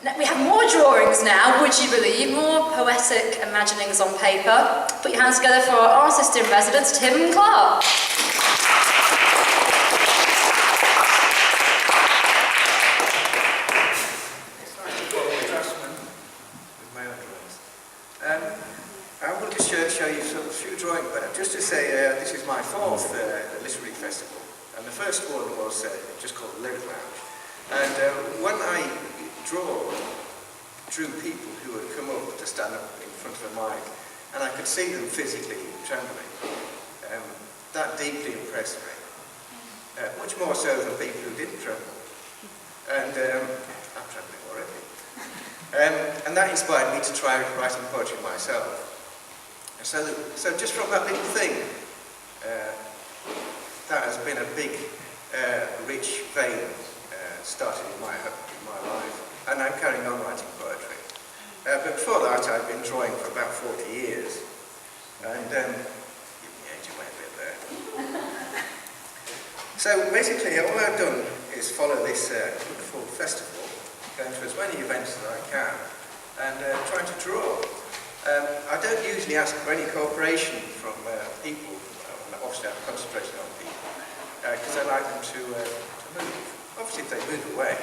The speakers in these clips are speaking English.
We have more drawings now, would you believe, more poetic imaginings on paper. Put your hands together for our artist in residence, Tim and Clarke. It's nice to follow the draftsman with my own drawings. I will just show you a few drawings, but just to say this is my fourth literary festival. And the first one was just called Lyric Lounge. And when I drew people who had come up to stand up in front of a mic, and I could see them physically trembling. That deeply impressed me. Much more so than people who didn't tremble. And I'm trembling already. And that inspired me to try writing poetry myself. And so just from that little thing, that has been a big, rich vein started in my life. And I'm carrying on writing poetry. But before that, I've been drawing for about 40 years. And give me age away a bit there. So basically, all I've done is follow this wonderful festival, going to as many events as I can, and trying to draw. I don't usually ask for any cooperation from people. Obviously, I'm concentrating on people, because I like them to move. Obviously, if they move away,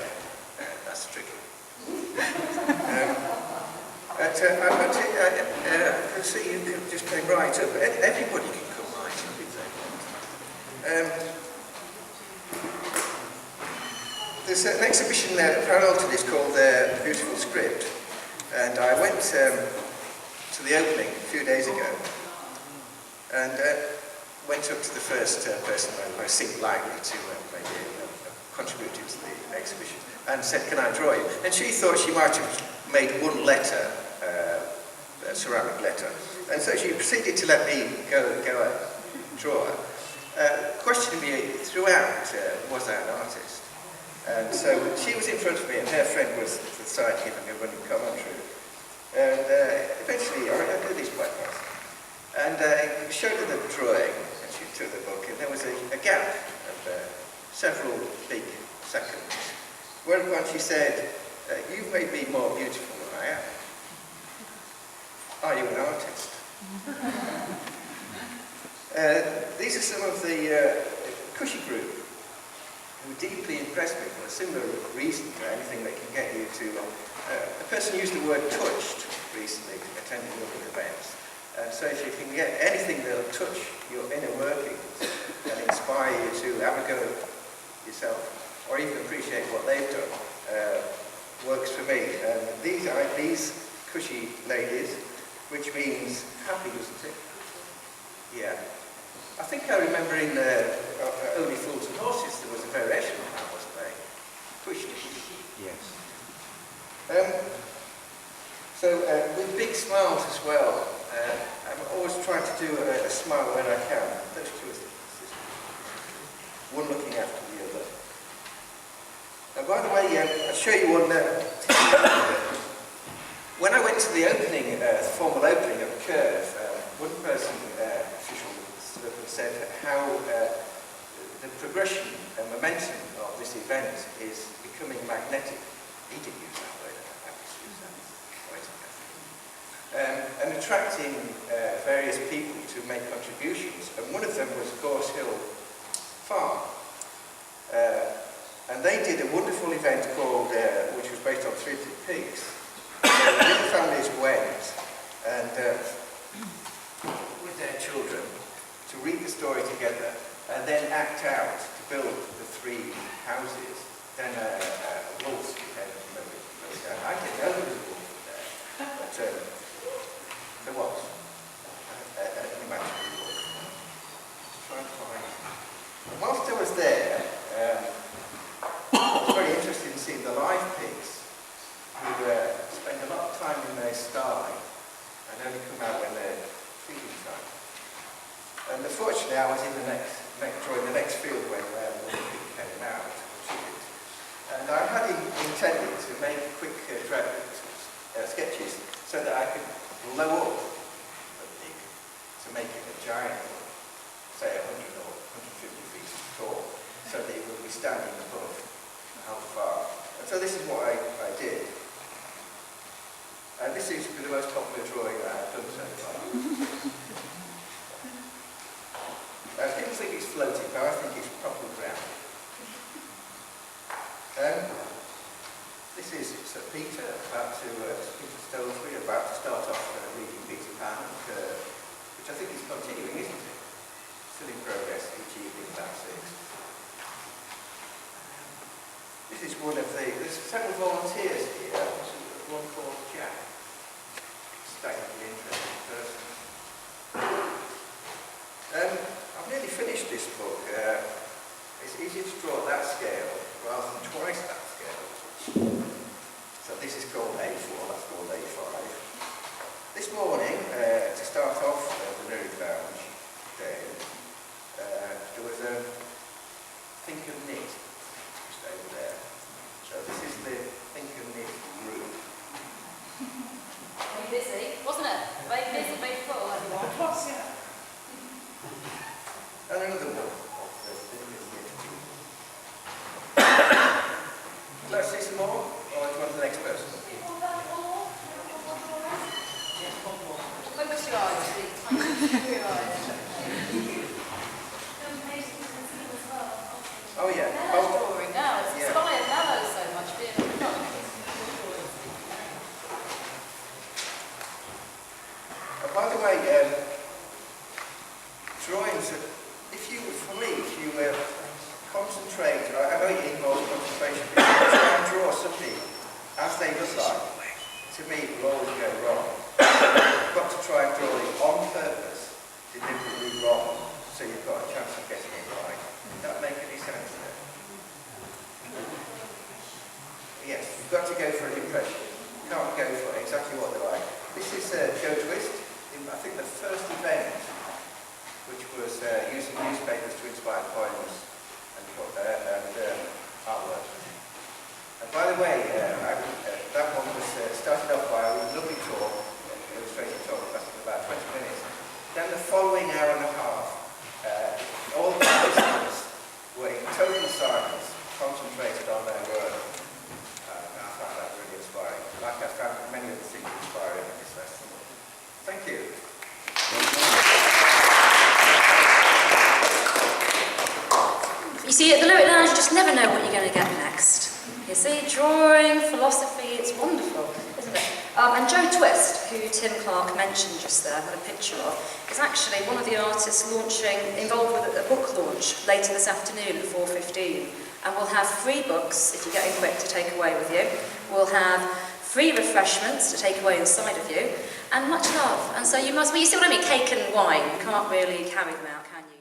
that's tricky. I can see you just came right up. Everybody can come right up if they want. There's an exhibition parallel to this called The Beautiful Script, and I went to the opening a few days ago, and went up to the first person I seemed likely to maybe contribute to the exhibition, and said, "Can I draw you?" And she thought she might have made one letter, a ceramic letter, and so she proceeded to let me go and draw her, questioning me throughout, was I an artist? And so she was in front of me, and her friend was to the side giving a running commentary. And eventually, I did this quite fast. And I showed her the drawing, and she took the book, and there was a gap of several big seconds. Whereupon she said, "You've made me more beautiful than I am. Are you an artist?" These are some of the Cushy group who deeply impressed me for a similar reason, anything that can get you to... a person used the word touched recently, attending one of the events. So if you can get anything that will touch your inner workings and inspire you to have a go yourself, or even appreciate what they've done, works for me. These are these Cushy ladies, which means happy, doesn't it? Yeah. I think I remember in Only Fools and Horses there was a variation on that, wasn't there? Cushy. Yes. With big smiles as well. I'm always trying to do a smile when I can. Those two are one looking after the other. By the way, I'll show you one. When I went to the opening, formal opening of Curve, one person, official, stood up and said how the progression and momentum of this event is becoming magnetic. He didn't use that word, I just used that. And attracting various people to make contributions. And one of them was Gorse Hill Farm. And they did a wonderful event called, which was based on Three Peaks. The families went and with their children to read the story together and then act out to build the three houses. Then a wolf became I didn't know there was a wolf there, but there was. An imaginary wolf. Trying to find. And whilst I was there, I was very interested in seeing the live pigs who spend a lot of time in their sty and only come out when they're feeding time. And unfortunately, I was in during the next field when the pig came out. And I had intended to make quick sketches so that I could blow up the pig to make it a giant, say 100 or 150 feet tall, so that it would be standing above how far. And so this is what I did. the most popular drawing that I've done so far. People think it's floating, but I think it's proper ground. This is Sir Peter, Peter Stolesbury, about to start off reading Peter Pan, which I think is continuing, isn't it? Still in progress each evening, about 6. This is one of there's several volunteers here. This is one called Jack. Staggering interesting person. I've nearly finished this book. It's easier to draw at that scale rather than twice that scale. So this is called A4, that's called A5. This morning, to start off the Nerd Lounge day, there was a Think and Knit just over there. So this is the Think and Knit group. Very busy, wasn't it? Very busy, very full, everyone. And another one of the Think and Knit group. Let's see some more, or do you want the next person? Focus your eyes, please. Focus your eyes. Oh yeah. Drawing now. It's inspired Mellow so much being a By the way, drawings, if you concentrate, I know it involves concentration, but if you try and draw something as they look like, to me it will always go wrong. You've got to try and draw it on purpose, deliberately wrong, so you've got a chance of getting it right. Does that make any sense there? Yes, you've got to go for an impression. You can't go for exactly what they like. This is Joe Twist, I think the first event, which was using newspapers to inspire poems and artwork. And by the way, that one was started off by a lovely talk, illustrated talk, lasting about 20 minutes. Then the following hour and a half, all the participants were in total silence, concentrated on their work. And I found that really inspiring. Like I found many of the things inspiring in this festival. Thank you. You see, at the Lyric Lounge, you just never know what you're going to get next. You see, drawing, philosophy, it's wonderful, isn't it? And Joe Twist, who Tim Clarke mentioned just there, had a picture of, is actually one of the artists involved with a book launch later this afternoon at 4:15. And we'll have free books, if you're getting quick, to take away with you. We'll have free refreshments to take away inside of you, and much love. And so you see what I mean, cake and wine, you can't really carry them out, can you?